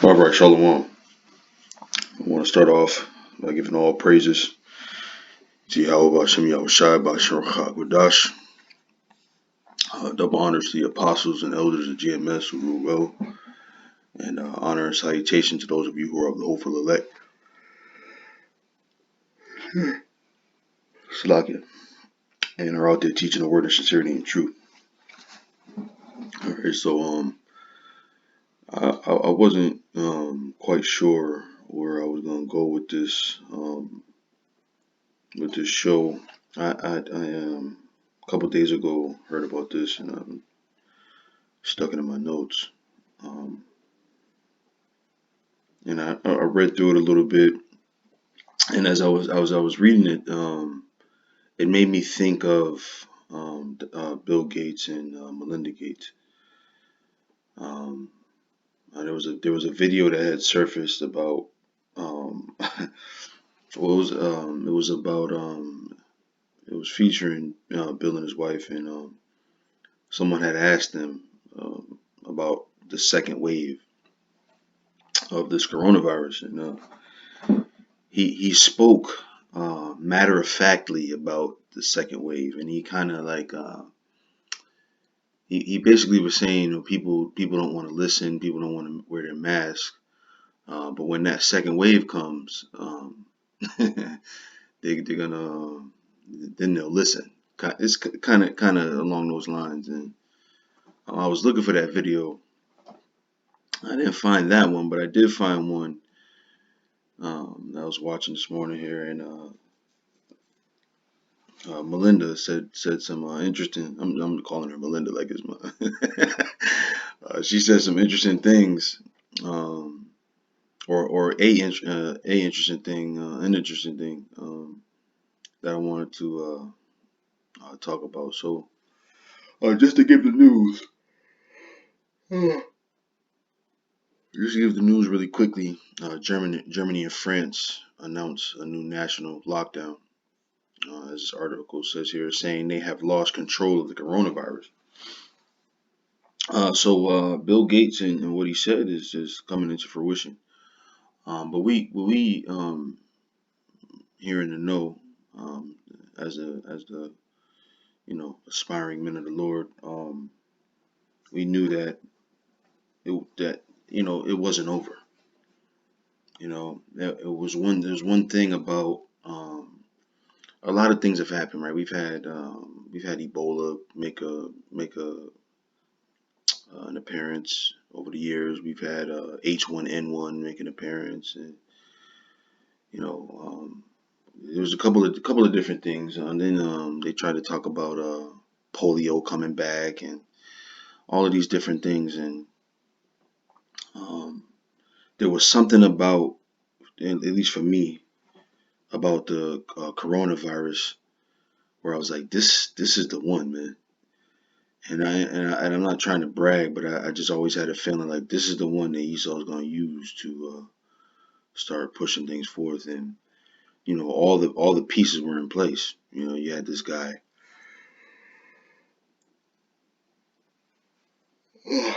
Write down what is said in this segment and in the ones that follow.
All right, Shalom. I want to start off by giving all praises to Yahweh Hashem Yahushai Bashar Wadash. Double honors to the apostles and elders of GMS who rule well, and honor and salutation to those of you who are of the hopeful elect. Slakia, and are out there teaching the word of sincerity and truth. All right, so I wasn't quite sure where I was gonna go with this show. I a couple days ago heard about this and I'm stuck it in my notes. Um, and I read through it a little bit, and as I was reading it, it made me think of Bill Gates and Melinda Gates. Um, there was a video that had surfaced about well, it was about it was featuring Bill and his wife, and someone had asked them about the second wave of this coronavirus, and he spoke matter of factly about the second wave, and he kind of like he basically was saying, people don't want to listen, people don't want to wear their mask, but when that second wave comes, they're gonna then they'll listen. It's kind of along those lines, and I was looking for that video. I didn't find that one, but I did find one that I was watching this morning here, and Melinda said some interesting. I'm calling her Melinda like it's my. She said some interesting things, um, or a interesting thing, an interesting thing that I wanted to talk about. So just to give the news, just to give the news really quickly. Germany and France announced a new national lockdown. As this article says here, saying they have lost control of the coronavirus. So Bill Gates and what he said is just coming into fruition. But we here in the know, um, as the aspiring men of the Lord, we knew that it wasn't over. It was one. There's one thing about a lot of things have happened, right? We've had Ebola make a an appearance over the years. We've had H1N1 make an appearance, and you know, there was a couple of different things, and then they tried to talk about polio coming back and all of these different things, and um, there was something about, at least for me, about the coronavirus where I was like, this is the one, man. And I'm not trying to brag, but I just always had a feeling like this is the one that Esau is going to use to start pushing things forth, and all the pieces were in place. You had this guy,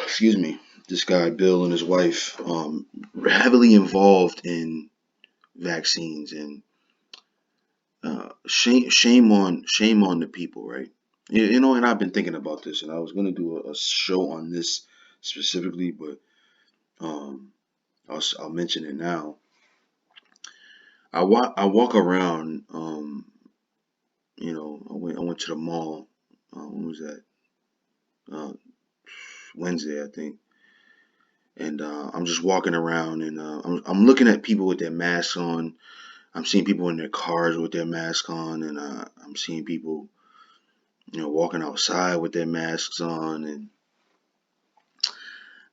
excuse me, this guy Bill and his wife, heavily involved in vaccines, and shame on the people, right? And I've been thinking about this, and I was going to do a show on this specifically, but um, I'll mention it now. I walk around. I went to the mall. When was that? Uh, Wednesday, I think. And I'm just walking around, and I'm looking at people with their masks on. I'm seeing people in their cars with their masks on, and I'm seeing people, walking outside with their masks on. And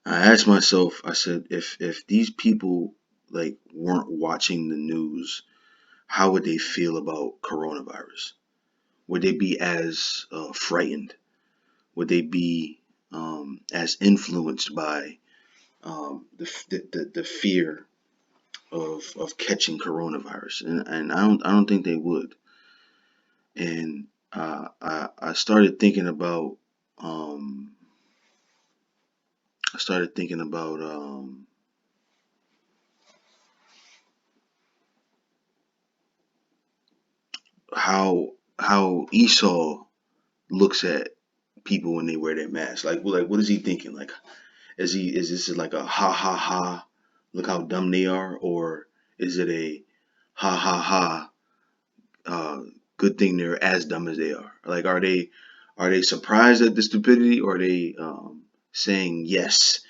I asked myself, I said, if these people like weren't watching the news, how would they feel about coronavirus? Would they be as frightened? Would they be as influenced by the fear of catching coronavirus? And I don't think they would. And I started thinking about um, I started thinking about how Esau looks at people when they wear their mask. Like what is he thinking? Like is this like a ha ha ha, look how dumb they are, or is it a ha ha ha, uh, good thing they're as dumb as they are? Like are they surprised at the stupidity, or are they saying yes,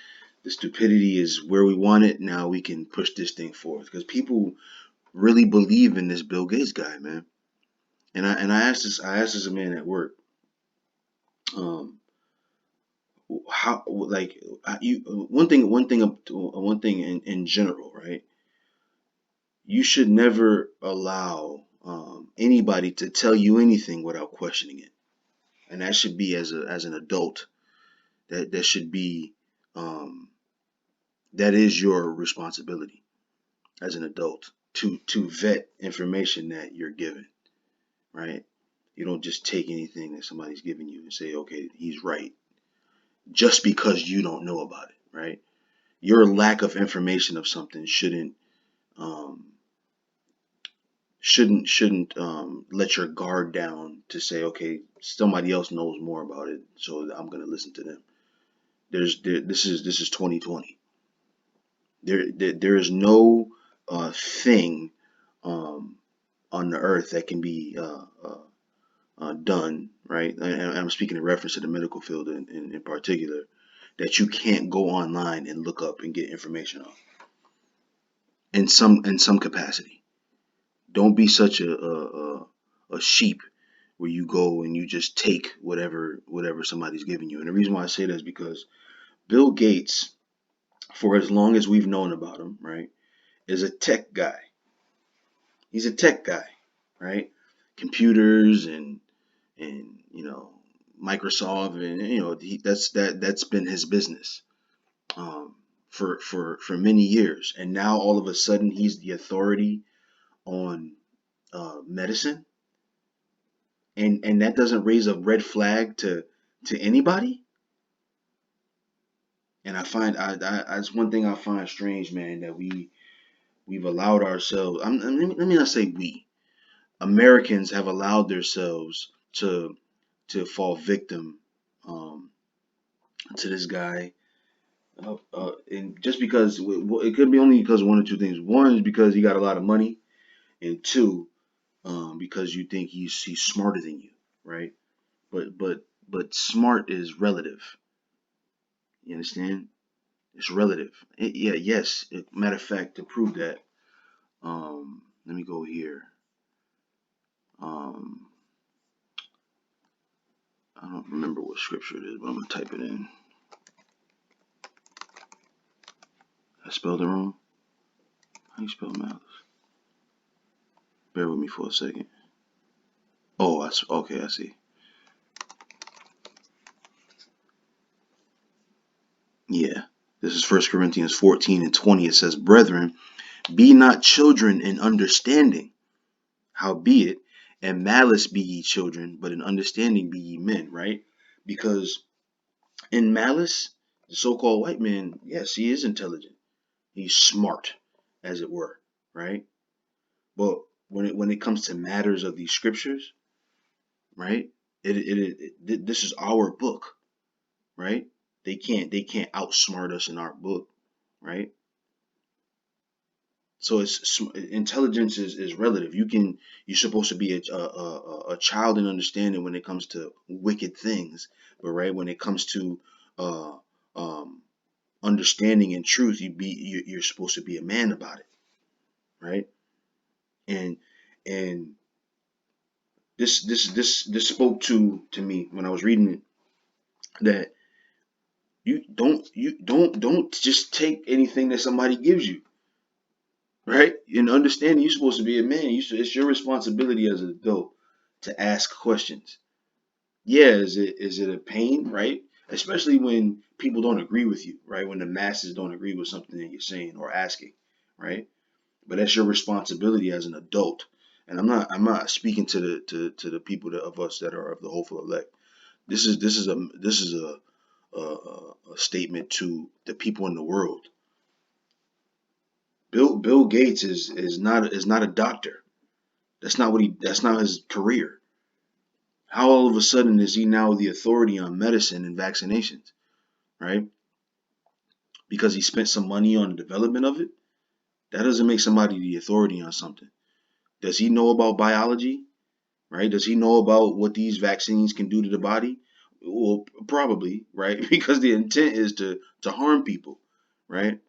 the stupidity is where we want it. Now we can push this thing forward because people really believe in this Bill Gates guy, man. And I asked this man at work, um, how like you one thing in general, right? You should never allow anybody to tell you anything without questioning it, and that should be as an adult. That should be um, that is your responsibility as an adult to vet information that you're given, right? You don't just take anything that somebody's giving you and say, okay, he's right, just because you don't know about it, right? Your lack of information of something um, shouldn't let your guard down to say, okay, somebody else knows more about it, so I'm going to listen to them. This is 2020. There is no thing um, on the earth that can be done, right? And I'm speaking in reference to the medical field in particular, that you can't go online and look up and get information on in some capacity. Don't be such a sheep where you go and you just take whatever somebody's giving you. And the reason why I say that is because Bill Gates, for as long as we've known about him, right, is a tech guy. He's a tech guy, right? Computers and Microsoft, and that's been his business um, for many years. And now all of a sudden he's the authority on medicine, and that doesn't raise a red flag to anybody. And I find that's one thing I find strange, man, that we've allowed ourselves. Let me not say we Americans have allowed themselves to fall victim um, to this guy. And just because it could be only because of one or two things. One is because he got a lot of money, and two, because you think he's smarter than you, right? But smart is relative. You understand? It's relative. Yeah, yes. Matter of fact, to prove that, let me go here. Um, I don't remember what scripture it is, but I'm gonna type it in. I spelled it wrong. How you spell malice? Bear with me for a second. Oh, okay. I see. Yeah, this is 1 Corinthians 14:20. It says, "Brethren, be not children in understanding, howbeit, and malice be ye children, but in understanding be ye men," right? Because in malice, the so-called white man, yes, he is intelligent. He's smart, as it were, right? But when it comes to matters of these scriptures, right? This is our book, right? They can't outsmart us in our book, right? So intelligence is relative. You're supposed to be a child in understanding when it comes to wicked things, but right when it comes to uh, um, understanding and truth, you're supposed to be a man about it, right? And and this spoke to me when I was reading it, that you don't just take anything that somebody gives you, right? In understanding, you're supposed to be a man. It's your responsibility as an adult to ask questions. Yeah, is it a pain, right? Especially when people don't agree with you, right? When the masses don't agree with something that you're saying or asking, right? But that's your responsibility as an adult. And I'm not speaking to the people of us that are of the hopeful elect. This is a statement to the people in the world. Bill Gates is not a doctor. That's not his career. How all of a sudden is he now the authority on medicine and vaccinations, right? Because he spent some money on the development of it? That doesn't make somebody the authority on something. Does he know about biology? Right? Does he know about what these vaccines can do to the body? Well, probably, right? Because the intent is to harm people, right?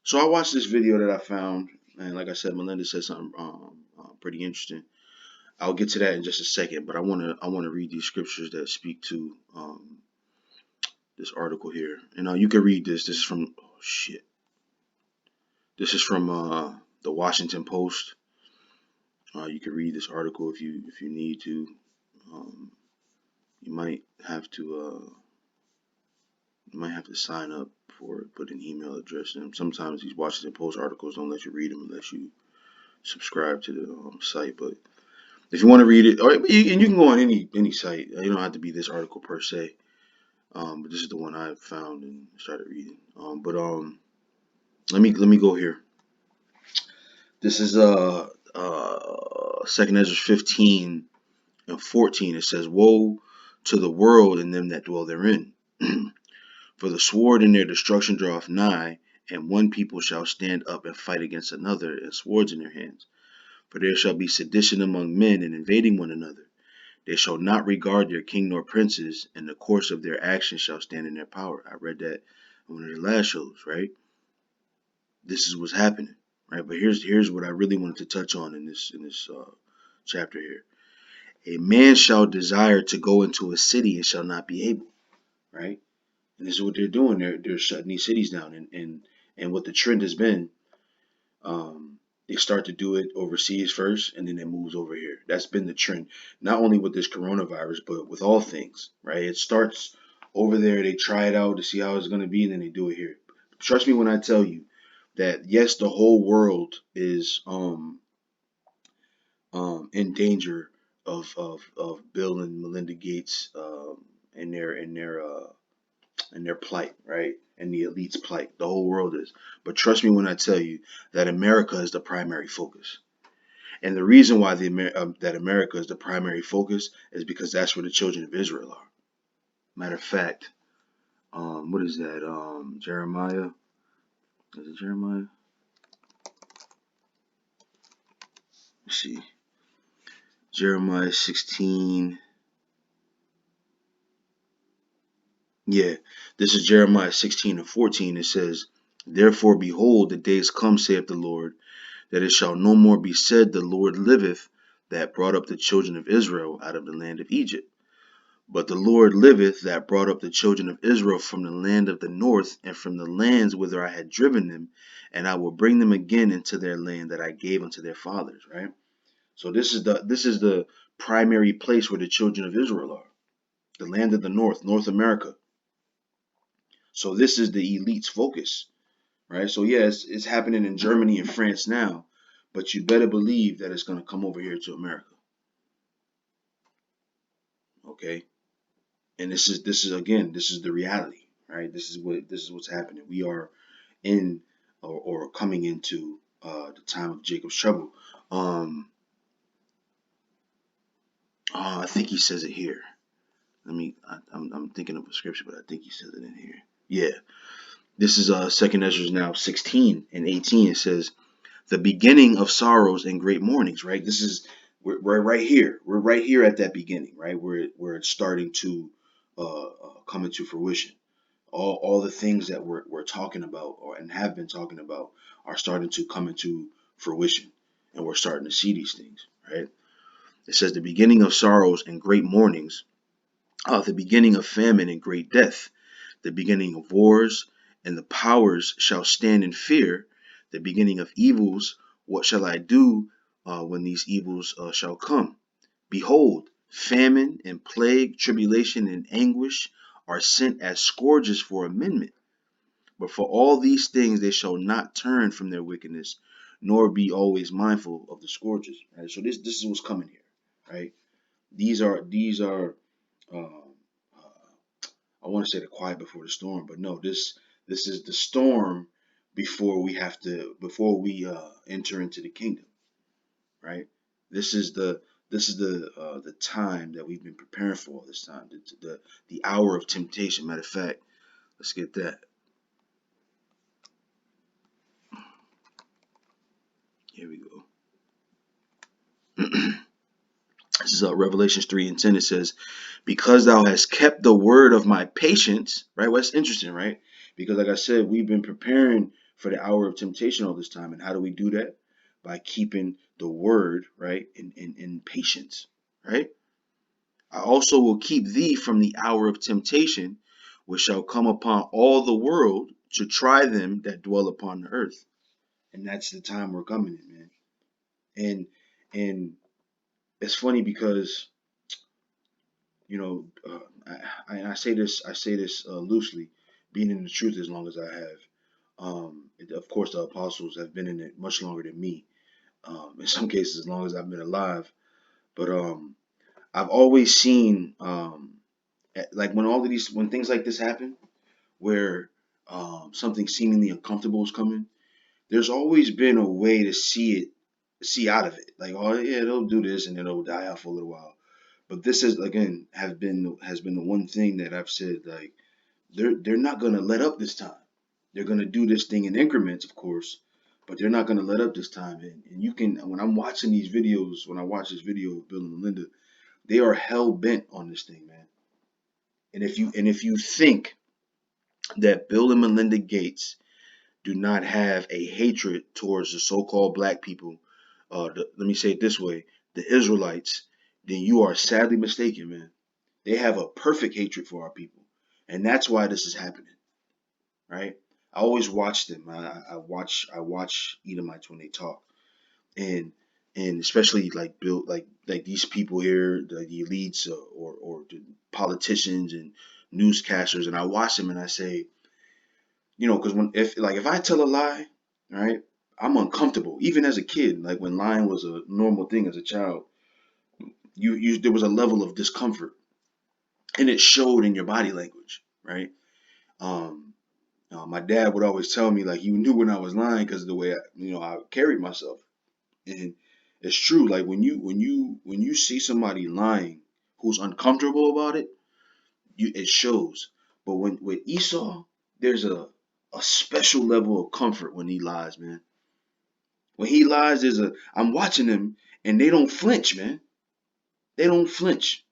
So I watched this video that I found, and like I said, Melinda said something pretty interesting. I'll get to that in just a second, but I wanna read these scriptures that speak to this article here, and you can read this. This is from oh shit. This is from the Washington Post. You can read this article if you need to. Um, you might have to sign up for it, put an email address in. Sometimes these Washington Post articles don't let you read them unless you subscribe to the site. But if you want to read it, and you can go on any site. You don't have to be this article per se. But this is the one I found and started reading. But let me go here. This is Second Ezra 15 and 14. It says, "Woe to the world and them that dwell therein." For the sword in their destruction draweth nigh, and one people shall stand up and fight against another, and swords in their hands. For there shall be sedition among men, and invading one another. They shall not regard their king nor princes, and the course of their actions shall stand in their power. I read that in one of the last shows, right? This is what's happening, right? But here's what I really wanted to touch on in this chapter here. A man shall desire to go into a city and shall not be able, right? And this is what they're doing. They're shutting these cities down, and what the trend has been, they start to do it overseas first, and then it moves over here. That's been the trend, not only with this coronavirus, but with all things, right? It starts over there. They try it out to see how it's going to be, and then they do it here. Trust me when I tell you that yes, the whole world is in danger of Bill and Melinda Gates in their plight, right? And the elite's plight. The whole world is. But trust me when I tell you that America is the primary focus. And the reason why that America is the primary focus is because that's where the children of Israel are. Matter of fact, what is that? Jeremiah. Is it Jeremiah? Let's see. Jeremiah 16. Yeah, this is Jeremiah 16 and 14. It says, "Therefore, behold, the days come, saith the Lord, that it shall no more be said, The Lord liveth, that brought up the children of Israel out of the land of Egypt. But the Lord liveth, that brought up the children of Israel from the land of the north, and from the lands whither I had driven them, and I will bring them again into their land that I gave unto their fathers." Right? So this is the primary place where the children of Israel are, the land of the north, North America. So this is the elite's focus, right? So yeah, it's happening in Germany and France now, but you better believe that it's going to come over here to America. Okay, and this is again, this is the reality, right? This is what's happening. We are in or coming into the time of Jacob's trouble. I think he says it here. I'm thinking of a scripture, but I think he says it in here. Yeah, this is Second Ezra now 16 and 18. It says, "The beginning of sorrows and great mournings." Right. We're right here. We're right here at that beginning, right? Where it's starting to come into fruition. All the things that we're talking about and have been talking about are starting to come into fruition, and we're starting to see these things, right? It says, "The beginning of sorrows and great mournings, the beginning of famine and great death, the beginning of wars, and the powers shall stand in fear, the beginning of evils. What shall I do when these evils shall come? Behold, famine and plague, tribulation and anguish are sent as scourges for amendment. But for all these things they shall not turn from their wickedness, nor be always mindful of the scourges." Right. So this is what's coming here, right? These are um, I want to say the quiet before the storm, but no, this is the storm before we enter into the kingdom, right? This is the time that we've been preparing for all this time, the hour of temptation. Matter of fact, let's get that. Here we go. This is Revelations 3:10. It says, because thou hast kept the word of my patience, right? Well, that's interesting, right? Because like I said, we've been preparing for the hour of temptation all this time. And how do we do that? By keeping the word, right? In patience, right? I also will keep thee from the hour of temptation, which shall come upon all the world to try them that dwell upon the earth. And that's the time we're coming in, man. And and it's funny because you know, I say this loosely, being in the truth as long as I have. Of course, the apostles have been in it much longer than me. In some cases, as long as I've been alive. But I've always seen, like when things like this happen, where something seemingly uncomfortable is coming. There's always been a way to see out of it. Like, oh yeah, they'll do this and then it'll die out for a little while. But this is again has been the one thing that I've said, like they're not gonna let up this time. They're gonna do this thing in increments, of course, but they're not gonna let up this time. And you can when I'm watching these videos, when I watch this video of Bill and Melinda, they are hell bent on this thing, man. And if you think that Bill and Melinda Gates do not have a hatred towards the so-called black people, let me say it this way, the Israelites, then you are sadly mistaken, man. They have a perfect hatred for our people, and that's why this is happening, right? I always watch them. I watch Edomites when they talk, and especially like Bill, like these people here, the elites or the politicians and newscasters, and I watch them and I say, because if I tell a lie, right, I'm uncomfortable. Even as a kid, like when lying was a normal thing as a child, you there was a level of discomfort, and it showed in your body language, right? Um, my dad would always tell me like he knew when I was lying because of the way I carried myself, and it's true. Like when you see somebody lying who's uncomfortable about it, it shows. But when with Esau, there's a special level of comfort when he lies, man. When he lies, I'm watching them and they don't flinch, man. They don't flinch.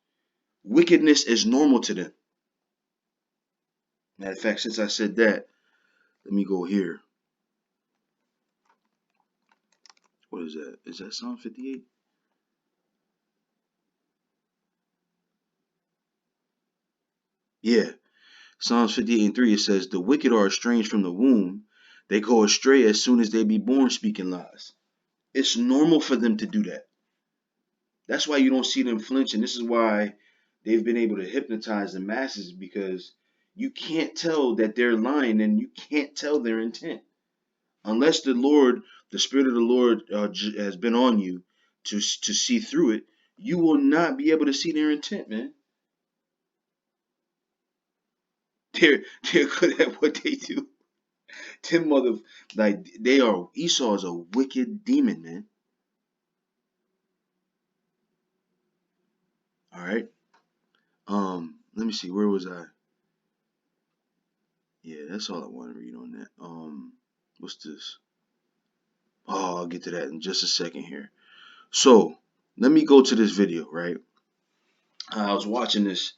Wickedness is normal to them. Matter of fact, since I said that, let me go here. What is that? Is that Psalm 58? Yeah. Psalms 58:3, it says, the wicked are estranged from the womb. They go astray as soon as they be born, speaking lies. It's normal for them to do that. That's why you don't see them flinch. And this is why they've been able to hypnotize the masses, because you can't tell that they're lying and you can't tell their intent. Unless the Spirit of the Lord has been on you to see through it, you will not be able to see their intent, man. They're they're good at what they do. Them mother like they are. Esau is a wicked demon, man. All right. Let me see. Where was I? Yeah, that's all I want to read on that. What's this? Oh, I'll get to that in just a second here. So let me go to this video, right? I was watching this,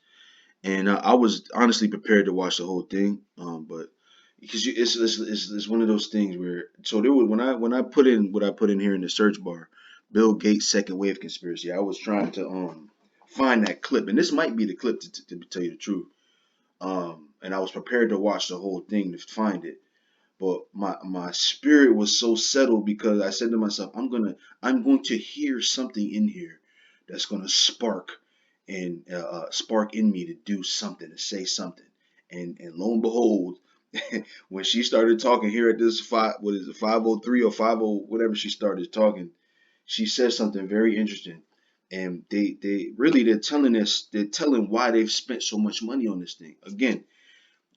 and I was honestly prepared to watch the whole thing, but because it's one of those things where so there was when I put in what I put in here in the search bar, Bill Gates second wave conspiracy. I was trying to find that clip, and this might be the clip to tell you the truth. And I was prepared to watch the whole thing to find it. But my spirit was so settled because I said to myself, I'm going to hear something in here that's gonna spark in me to do something, to say something. And lo and behold, when she started talking here at this what is it, 503 or 50 whatever she started talking, she said something very interesting. And they're telling why they've spent so much money on this thing. Again,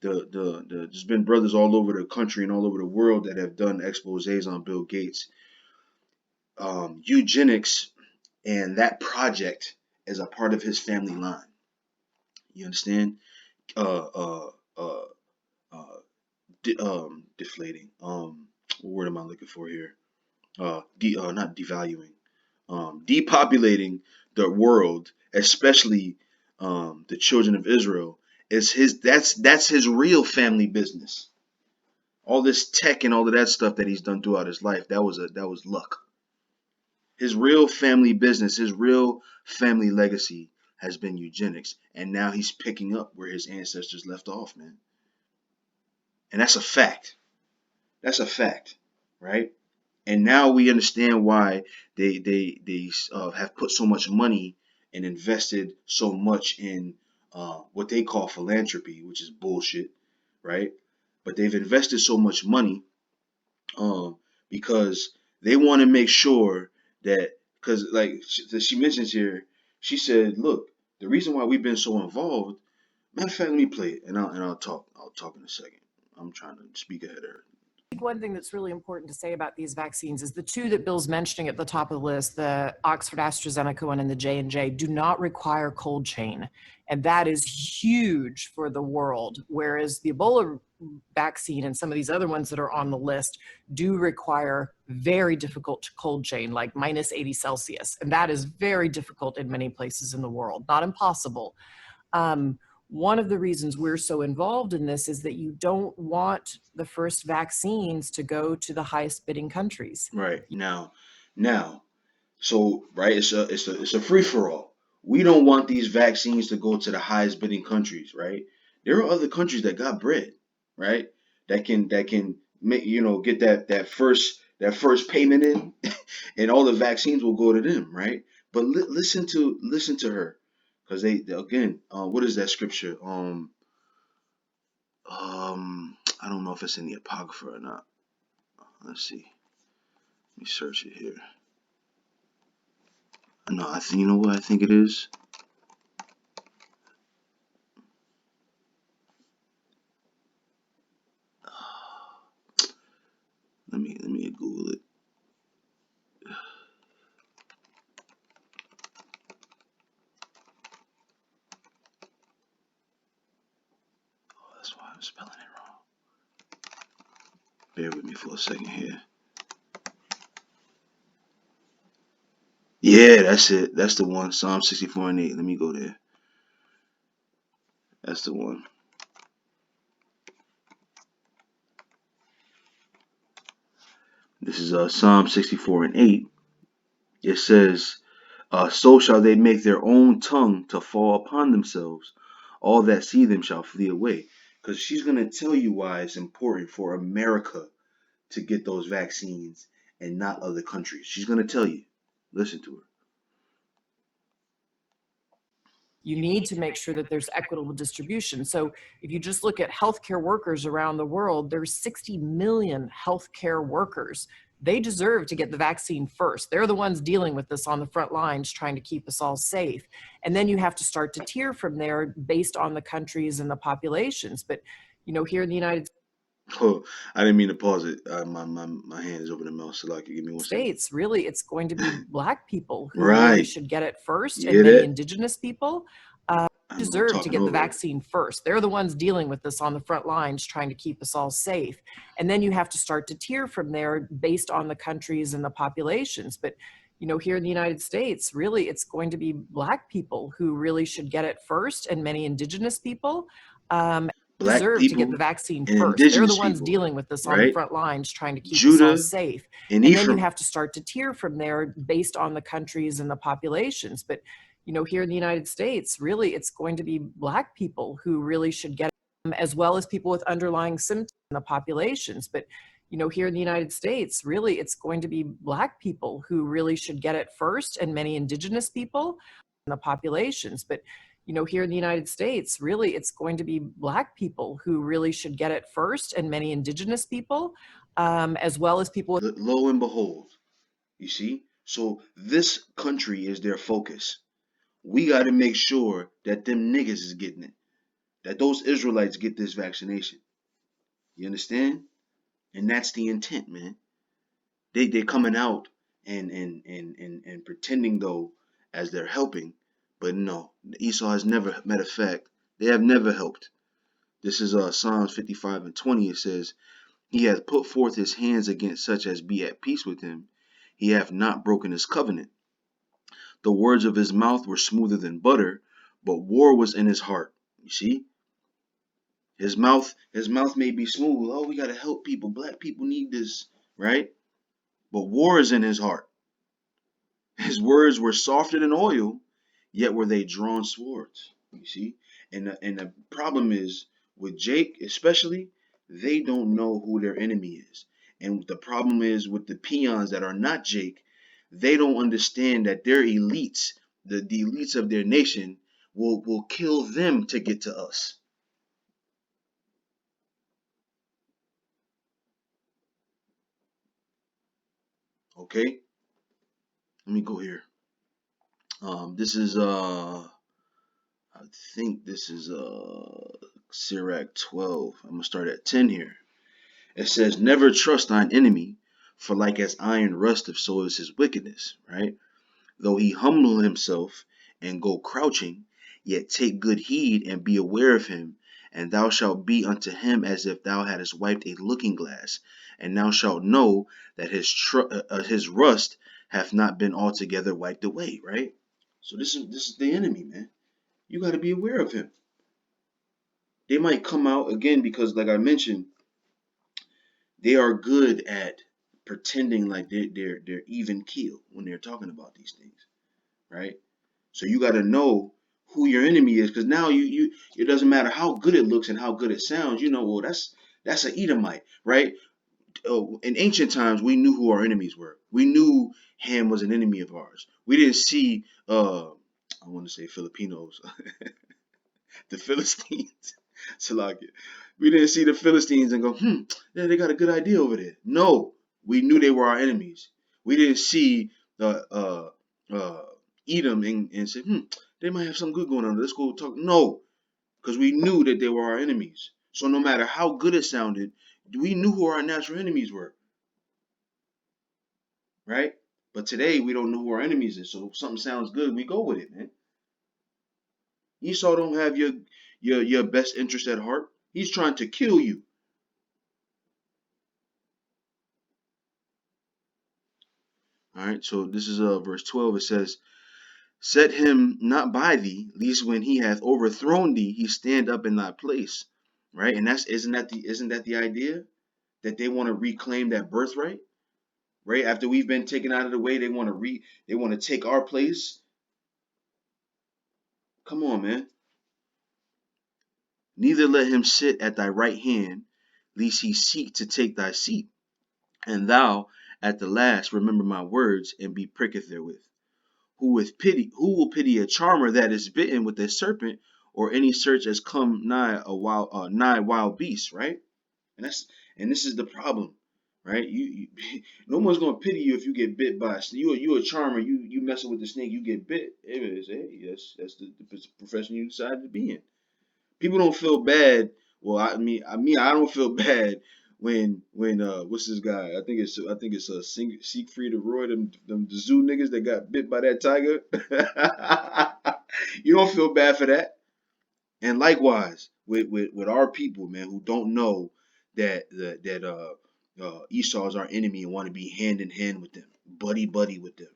There's been brothers all over the country and all over the world that have done exposés on Bill Gates. Eugenics and that project is a part of his family line. You understand? Uh, uh, uh, Deflating. What word am I looking for here? Not devaluing. Depopulating the world, especially the children of Israel, is his. That's his real family business. All this tech and all of that stuff that he's done throughout his life, that was luck. His real family business, his real family legacy has been eugenics, and now he's picking up where his ancestors left off, man. And that's a fact. That's a fact, right? And now we understand why they have put so much money and invested so much in what they call philanthropy, which is bullshit, right? But they've invested so much money um, because they want to make sure that because like she mentions here, she said, look, the reason why we've been so involved. Matter of fact, let me play it, and I'll talk. I'll talk in a second. I'm trying to speak ahead of her. think one thing that's really important to say about these vaccines is the two that Bill's mentioning at the top of the list, the Oxford AstraZeneca one and the J&J, do not require cold chain. And that is huge for the world. Whereas the Ebola vaccine and some of these other ones that are on the list do require very difficult cold chain, like minus 80 Celsius. And that is very difficult in many places in the world, not impossible. One of the reasons we're so involved in this is that you don't want the first vaccines to go to the highest bidding countries. Right now, so right, it's a free for all. We don't want these vaccines to go to the highest bidding countries, right? There are other countries that got bread, right? That can make get that first payment in, and all the vaccines will go to them, right? But listen to her, because they again, what is that scripture? I don't know if it's in the Apocrypha or not. Let's see. Let me search it here. No, I think you know what I think it is. Let me Google it. Oh, that's why I'm spelling it wrong. Bear with me for a second here. Yeah, that's it. That's the one. Psalm 64 and 8. Let me go there. That's the one. This is Psalm 64 and 8. It says, so shall they make their own tongue to fall upon themselves. All that see them shall flee away. Because she's going to tell you why it's important for America to get those vaccines and not other countries. She's going to tell you. Listen to her. You need to make sure that there's equitable distribution. So if you just look at healthcare workers around the world, there's 60 million healthcare workers. They deserve to get the vaccine first. They're the ones dealing with this on the front lines, trying to keep us all safe. And then you have to start to tier from there based on the countries and the populations. But, here in the United Oh, I didn't mean to pause it. My hand is over the mouse. So like, give me 1 second. States, really, it's going to be Black people who really Right. should get it first, You and hear many that? Indigenous people I know I'm deserve to talking get the over her. vaccine first. They're the ones dealing with this on the front lines, trying to keep us all safe. And then you have to start to tier from there based on the countries and the populations. But, here in the United States, really, it's going to be Black people who really should get it first, and many Indigenous people. Black Deserve to get the people vaccine and first. They're the indigenous ones people, dealing with this on the right? front lines, trying to keep us all Judah safe. and And then you Ephraim. have to start to tier from there based on the countries and the populations. But, here in the United States, really, it's going to be Black people who really should get it, as well as people with underlying symptoms in the populations. But, here in the United States, really, it's going to be Black people who really should get it first, and many Indigenous people in the populations. But, here in the United States, really, it's going to be Black people who really should get it first, and many Indigenous people, as well as people with Lo and behold, you see? So this country is their focus. We got to make sure that them niggas is getting it. that those Israelites get this vaccination. You understand? And that's the intent, man. They're coming out and pretending though as they're helping, but no, Esau has never. Matter of fact, they have never helped. This is Psalms 55:20. It says, "He hath put forth his hands against such as be at peace with him. He hath not broken his covenant. The words of his mouth were smoother than butter, but war was in his heart." You see, his mouth may be smooth. Oh, we gotta help people. Black people need this, right? But war is in his heart. His words were softer than oil, yet were they drawn swords. You see, and the problem is with Jake, especially, they don't know who their enemy is. And the problem is with the peons that are not Jake, they don't understand that their elites, the elites of their nation, will kill them to get to us. Okay, let me go here. This is I think this is Sirach 12. I'm gonna start at 10 here. It says, "Never trust thine enemy, for like as iron rusteth, so is his wickedness." Right? "Though he humble himself and go crouching, yet take good heed and be aware of him, and thou shalt be unto him as if thou hadst wiped a looking glass, and thou shalt know that his rust hath not been altogether wiped away." Right? So this is the enemy, man. You got to be aware of him. They might come out again because, like I mentioned, they are good at pretending like they're even keel when they're talking about these things, right? So you got to know who your enemy is, because now you it doesn't matter how good it looks and how good it sounds. You know, well, that's an Edomite, right? In ancient times, we knew who our enemies were. We knew Ham was an enemy of ours. We didn't see I want to say Filipinos, the Philistines. Salakia. We didn't see the Philistines and go, yeah, they got a good idea over there. No, we knew they were our enemies. We didn't see the Edom and say, they might have something good going on. Let's go talk. No, because we knew that they were our enemies. So no matter how good it sounded, we knew who our natural enemies were, right? But today we don't know who our enemies is. So if something sounds good, we go with it, man. Esau don't have your best interest at heart. He's trying to kill you. All right, so this is verse 12. It says, "Set him not by thee, lest when he hath overthrown thee, he stand up in thy place." Right, and that's isn't that the idea that they want to reclaim that birthright? Right, after we've been taken out of the way, they want to take our place. Come on, man. "Neither let him sit at thy right hand, lest he seek to take thy seat. And thou at the last remember my words and be pricked therewith. Who will pity a charmer that is bitten with a serpent, or any search as come nigh wild beasts?" Right? And that's and this is the problem, right? No one's gonna pity you if you get bit by a snake. You a charmer. You messing with the snake. You get bit. It is, hey, that's the profession you decided to be in. People don't feel bad. Well, I don't feel bad when what's this guy? I think it's Siegfried and Roy, them the zoo niggas that got bit by that tiger. You don't feel bad for that. And likewise with our people, man, who don't know that Esau is our enemy and want to be hand in hand with them, buddy with them.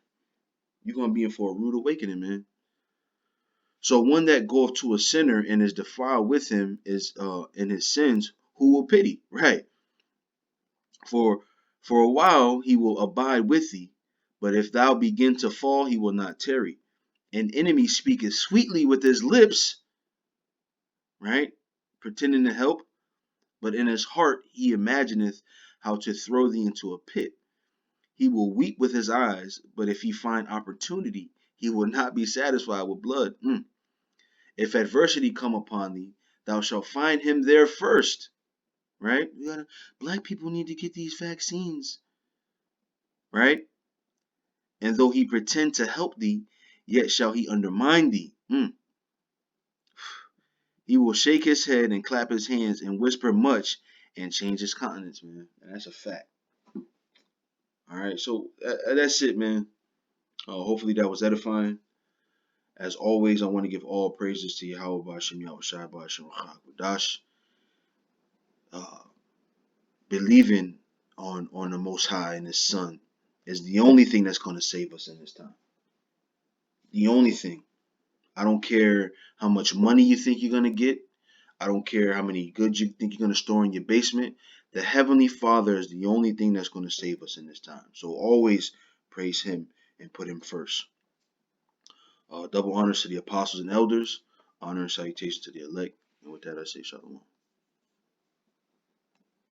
You're gonna be in for a rude awakening, man. So one that goeth to a sinner and is defiled with him is in his sins, who will pity? Right. For for a while he will abide with thee, but if thou begin to fall, he will not tarry. An enemy speaketh sweetly with his lips, right? Pretending to help, but in his heart he imagineth how to throw thee into a pit. He will weep with his eyes, but if he find opportunity, he will not be satisfied with blood. If adversity come upon thee, thou shalt find him there first. Right? Black people need to get these vaccines. Right? And though he pretend to help thee, yet shall he undermine thee. He will shake his head and clap his hands and whisper much and change his countenance, man. And that's a fact. All right, so that's it, man. Hopefully that was edifying. As always, I want to give all praises to Yahweh Bashim Yahweh Shai Bashim Dash. Uh, Believing on the Most High and His Son is the only thing that's going to save us in this time. The only thing. I don't care how much money you think you're going to get. I don't care how many goods you think you're going to store in your basement. The Heavenly Father is the only thing that's going to save us in this time. So always praise Him and put Him first. Double honors to the apostles and elders. Honor and salutation to the elect. And with that, I say shalom.